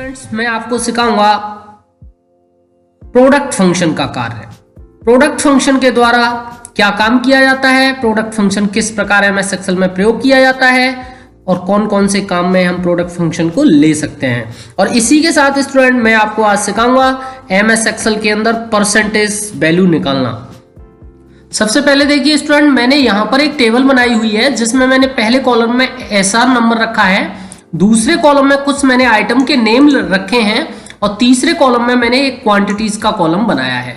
Students, मैं आपको सिखाऊंगा प्रोडक्ट फंक्शन का कार्य। प्रोडक्ट फंक्शन के द्वारा क्या काम किया जाता है, प्रोडक्ट फंक्शन किस प्रकार एमएस एक्सेल में प्रयोग किया जाता है और कौन कौन से काम में हम प्रोडक्ट फंक्शन को ले सकते हैं। और इसी के साथ स्टूडेंट मैं आपको आज सिखाऊंगा एमएस एक्सेल के अंदर परसेंटेज वैल्यू निकालना। सबसे पहले देखिए स्टूडेंट, मैंने यहां पर एक टेबल बनाई हुई है जिसमें मैंने पहले कॉलम में एसआर नंबर रखा है, दूसरे कॉलम में कुछ मैंने आइटम के नेम रखे हैं और तीसरे कॉलम में मैंने एक क्वांटिटीज का कॉलम बनाया है।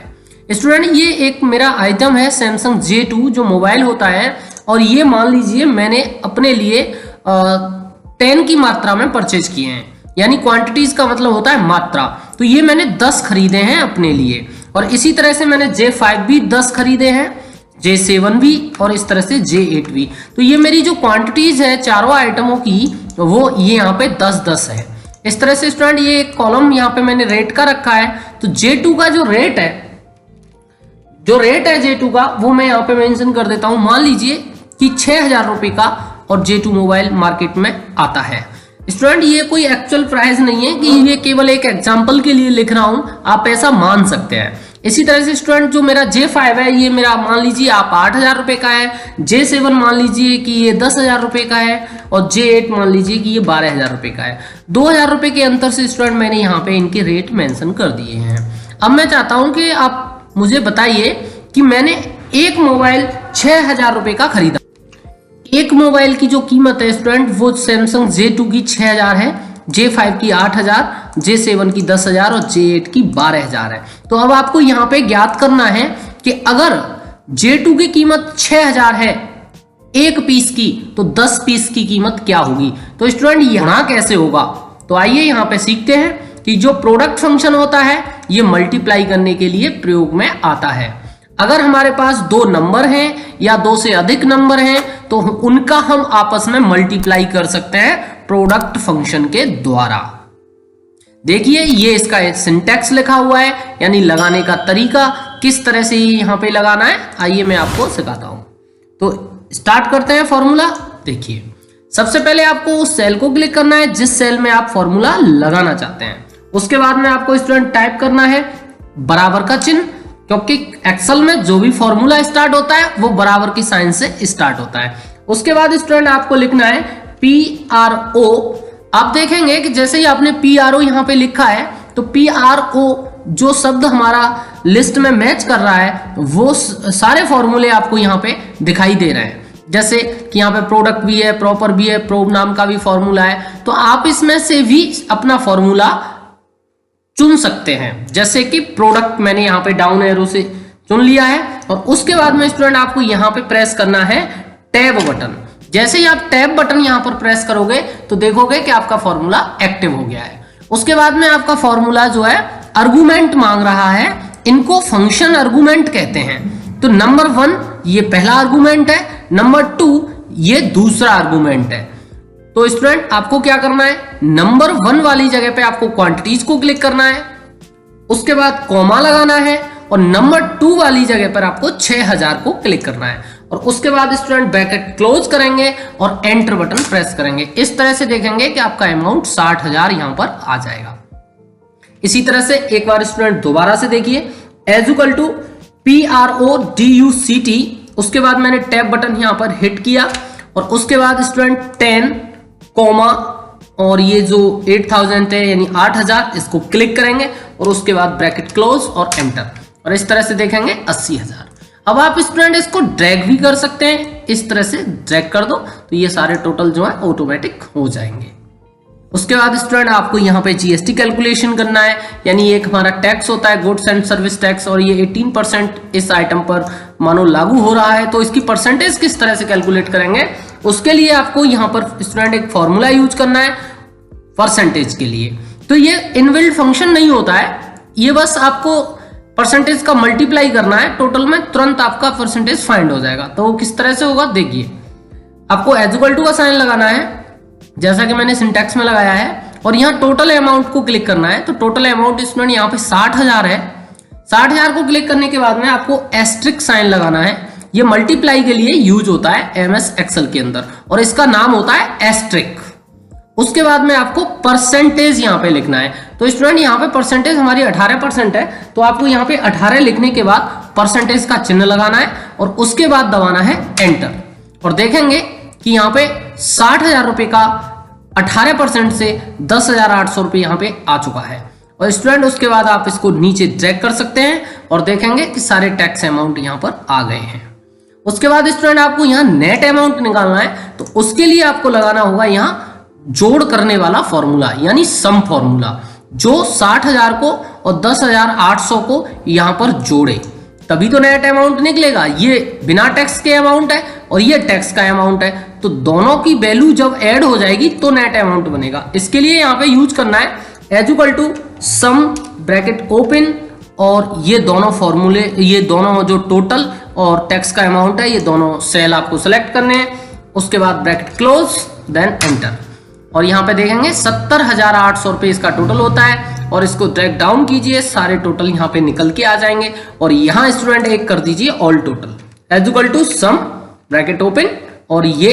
स्टूडेंट, ये एक मेरा आइटम है सैमसंग J2 जो मोबाइल होता है, और ये मान लीजिए मैंने अपने लिए 10 की मात्रा में परचेज किए हैं, यानी क्वांटिटीज का मतलब होता है मात्रा। तो ये मैंने 10 खरीदे हैं अपने लिए, और इसी तरह से मैंने J5 भी 10 खरीदे हैं, J7 भी और इस तरह से J8 भी। तो ये मेरी जो क्वांटिटीज है चारों आइटमों की वो ये यहाँ पे 10-10 है। इस तरह से स्टूडेंट ये एक कॉलम यहाँ पे मैंने रेट का रखा है। तो J2 का जो रेट है J2 का वो मैं यहाँ पे मेंशन कर देता हूँ। मान लीजिए कि 6,000 रुपए का और J2 मोबाइल मार्केट में आता है। स्टूडेंट, ये कोई एक्चुअल प्राइस नहीं है कि ये केवल एक एग्जांपल के लिए लिख रहा हूं, आप ऐसा मान सकते हैं। इसी तरह से स्टूडेंट जो मेरा J5 है ये मेरा मान लीजिए आप 8,000 रुपए का है, J7 मान लीजिए कि ये 10,000 रुपए का है और J8 मान लीजिए कि ये 12,000 रुपए का है। 2,000 रुपए के अंतर से स्टूडेंट मैंने यहाँ पे इनके रेट मेंशन कर दिए हैं। अब मैं चाहता हूं कि आप मुझे बताइए कि मैंने एक मोबाइल 6,000 रुपए का खरीदा। एक मोबाइल की जो कीमत है स्टूडेंट वो सैमसंग J2 की 6,000 है, J5 की 8,000, J7 की 10,000 और J8 की 12,000 है। तो अब आपको यहाँ पे ज्ञात करना है कि अगर J2 की कीमत 6,000 है एक पीस की, तो 10 पीस की कीमत क्या होगी। तो स्टूडेंट यहाँ कैसे होगा, तो आइए यहाँ पे सीखते हैं कि जो प्रोडक्ट फंक्शन होता है ये मल्टीप्लाई करने के लिए प्रयोग में आता है। अगर हमारे पास दो नंबर हैं या दो से अधिक नंबर हैं तो उनका हम आपस में मल्टीप्लाई कर सकते हैं प्रोडक्ट फंक्शन के द्वारा। देखिए ये इसका सिंटैक्स लिखा हुआ है, यानी लगाने का तरीका किस तरह से यहाँ पे लगाना है, आइए मैं आपको सिखाता हूं। तो स्टार्ट करते हैं फॉर्मूला। देखिए सबसे पहले आपको उस सेल को क्लिक करना है जिस सेल में आप फॉर्मूला लगाना चाहते हैं। उसके बाद में आपको स्टूडेंट टाइप करना है बराबर का चिन्ह, क्योंकि एक्सेल में जो भी फॉर्मूला स्टार्ट होता है वो बराबर की साइन से स्टार्ट होता है। उसके बाद स्टूडेंट आपको लिखना है PRO। आप देखेंगे कि जैसे ही आपने PRO यहाँ पे लिखा है तो PRO जो शब्द हमारा लिस्ट में मैच कर रहा है वो सारे फॉर्मूले आपको यहाँ पे दिखाई दे रहे हैं। जैसे कि यहाँ पे प्रोडक्ट भी है, प्रॉपर भी है, प्रोब नाम का भी फॉर्मूला है। तो आप इसमें से भी अपना फॉर्मूला चुन सकते हैं। जैसे कि प्रोडक्ट मैंने यहाँ पे डाउन एरो से चुन लिया है, और उसके बाद में स्टूडेंट आपको यहाँ पे प्रेस करना है टैब बटन। जैसे ही आप टैब बटन यहाँ पर प्रेस करोगे तो देखोगे कि आपका फॉर्मूला एक्टिव हो गया है। उसके बाद में आपका फॉर्मूला जो है आर्गुमेंट मांग रहा है, इनको फंक्शन आर्गुमेंट कहते हैं। तो नंबर 1 ये पहला आर्गुमेंट है, नंबर 2 ये दूसरा आर्गुमेंट है। तो स्टूडेंट आपको क्या करना है, नंबर 1 वाली जगह पे आपको क्वांटिटीज को क्लिक करना है, उसके बाद कॉमा लगाना है, और नंबर 2 वाली जगह पर आपको 6,000 को क्लिक करना है, और उसके बाद स्टूडेंट ब्रैकेट क्लोज करेंगे और एंटर बटन प्रेस करेंगे। इस तरह से देखेंगे कि आपका अमाउंट 60,000 यहां पर आ जाएगा। इसी तरह से एक बार स्टूडेंट दोबारा से देखिए, एज इक्वल टू PRODUCT, उसके बाद मैंने टैब बटन यहां पर हिट किया, और उसके बाद स्टूडेंट 10 कॉमा और ये जो 8,000 है यानी 8,000 इसको क्लिक करेंगे, और उसके बाद ब्रैकेट क्लोज और एंटर, और इस तरह से देखेंगे 80,000। अब आप स्टूडेंट इसको ड्रैग भी कर सकते हैं, इस तरह से ड्रैग कर दो तो ये सारे टोटल जो है ऑटोमेटिक हो जाएंगे। उसके बाद स्टूडेंट आपको यहाँ पे GST कैलकुलेशन करना है, यानी एक हमारा टैक्स होता है गुड्स एंड सर्विस टैक्स, और ये 18% इस आइटम पर मानो लागू हो रहा है। तो इसकी परसेंटेज किस तरह से कैलकुलेट करेंगे, उसके लिए आपको यहाँ पर स्टूडेंट एक फॉर्मूला यूज करना है परसेंटेज के लिए। तो ये इनबिल्ट फंक्शन नहीं होता है, ये बस आपको परसेंटेज का मल्टीप्लाई करना है, टोटल में तुरंत आपका परसेंटेज फाइंड हो जाएगा। तो वो किस तरह से होगा, देखिए आपको एज इक्वल टू का साइन लगाना है जैसा कि मैंने सिंटैक्स में लगाया है, और यहाँ टोटल अमाउंट को क्लिक करना है। तो टोटल अमाउंट स्टूडेंट यहाँ पे 60,000 है। 60,000 को क्लिक करने के बाद में आपको एस्ट्रिक साइन लगाना है, ये मल्टीप्लाई के लिए यूज होता है एमएस एक्सेल के अंदर, और इसका नाम होता है एस्ट्रिक। उसके बाद में आपको परसेंटेज यहाँ पे लिखना है। तो स्टूडेंट यहाँ पे परसेंटेज हमारी 18% है, तो आपको यहाँ पे 18 लिखने के बाद परसेंटेज का चिन्ह लगाना है और उसके बाद दबाना है एंटर। और देखेंगे कि यहाँ पे 60,000 रुपए का 18% से 10,800 रुपये यहाँ पे आ चुका है। और स्टूडेंट उसके बाद आप इसको नीचे ड्रैग कर सकते हैं और देखेंगे कि सारे टैक्स अमाउंट यहाँ पर आ गए हैं। उसके बाद स्टूडेंट आपको यहाँ नेट अमाउंट निकालना है, तो उसके लिए आपको लगाना होगा यहाँ जोड़ करने वाला फॉर्मूला, यानी सम फॉर्मूला, जो 60,000 को और 10,800 को यहाँ पर जोड़े, तभी तो नेट अमाउंट निकलेगा। ये बिना टैक्स के अमाउंट है और ये टैक्स का अमाउंट है, तो दोनों की वैल्यू जब ऐड हो जाएगी तो नेट अमाउंट बनेगा। इसके लिए यहाँ पे यूज करना है as equal to sum bracket open, और ये दोनों फॉर्मूले, ये दोनों जो टोटल और टैक्स का अमाउंट है, ये दोनों सेल आपको सेलेक्ट करने हैं। उसके बाद ब्रैकेट क्लोज, देन एंटर। और यहाँ पे देखेंगे 70,800 रुपये इसका टोटल होता है। और इसको ड्रैग डाउन कीजिए, सारे टोटल यहाँ पे निकल के आ जाएंगे। और यहाँ स्टूडेंट एक कर दीजिए all total as equal to sum bracket open, और ये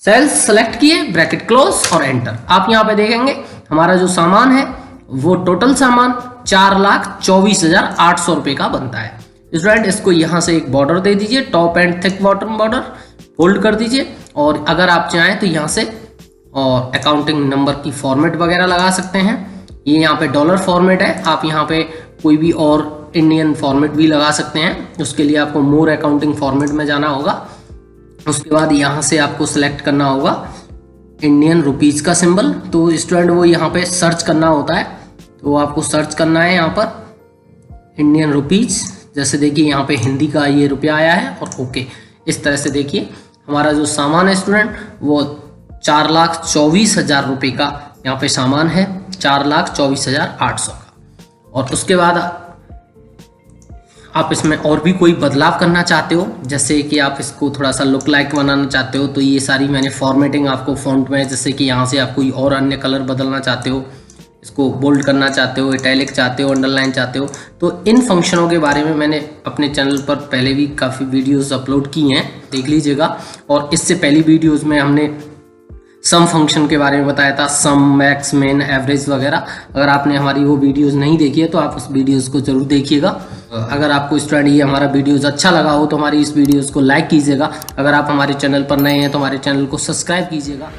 सेल्स सेलेक्ट किए, ब्रैकेट क्लोज और एंटर। आप यहाँ पे देखेंगे हमारा जो सामान है वो टोटल सामान 4,24,800 रुपये का बनता है। स्टूडेंट इसको यहाँ से एक बॉर्डर दे दीजिए, top and thick bottom border hold कर दीजिए। और अगर आप चाहें तो यहाँ से और अकाउंटिंग नंबर की फॉर्मेट वगैरह लगा सकते हैं। ये यहाँ पे डॉलर फॉर्मेट है, आप यहाँ पे कोई भी और इंडियन फॉर्मेट भी लगा सकते हैं। उसके लिए आपको मोर अकाउंटिंग फॉर्मेट में जाना होगा। उसके बाद यहाँ से आपको सिलेक्ट करना होगा इंडियन रुपीज़ का सिंबल। तो स्टूडेंट वो यहाँ पे सर्च करना होता है, तो आपको सर्च करना है यहाँ पर इंडियन रुपीज़। जैसे देखिए यहाँ पे हिंदी का ये रुपया आया है, और ओके, इस तरह से देखिए हमारा जो सामान है स्टूडेंट वो 4,24,000 रुपये का यहाँ पे सामान है, 4,24,800 का। और उसके बाद आप इसमें और भी कोई बदलाव करना चाहते हो, जैसे कि आप इसको थोड़ा सा लुक लाइक बनाना चाहते हो, तो ये सारी मैंने फॉर्मेटिंग आपको फॉन्ट में, जैसे कि यहाँ से आप कोई और अन्य कलर बदलना चाहते हो, इसको बोल्ड करना चाहते हो, इटैलिक चाहते हो, अंडरलाइन चाहते हो, तो इन फंक्शनों के बारे में मैंने अपने चैनल पर पहले भी काफ़ी वीडियोस अपलोड की हैं, देख लीजिएगा। और इससे पहली वीडियोस में हमने सम फंक्शन के बारे में बताया था, सम, मैक्स, मिन, एवरेज वगैरह। अगर आपने हमारी वो वीडियोस नहीं देखी है तो आप उस वीडियोस को जरूर देखिएगा। अगर आपको स्टूडेंट ये हमारा वीडियोस अच्छा लगा हो तो हमारी इस वीडियोस को लाइक कीजिएगा। अगर आप हमारे चैनल पर नए हैं तो हमारे चैनल को सब्सक्राइब कीजिएगा।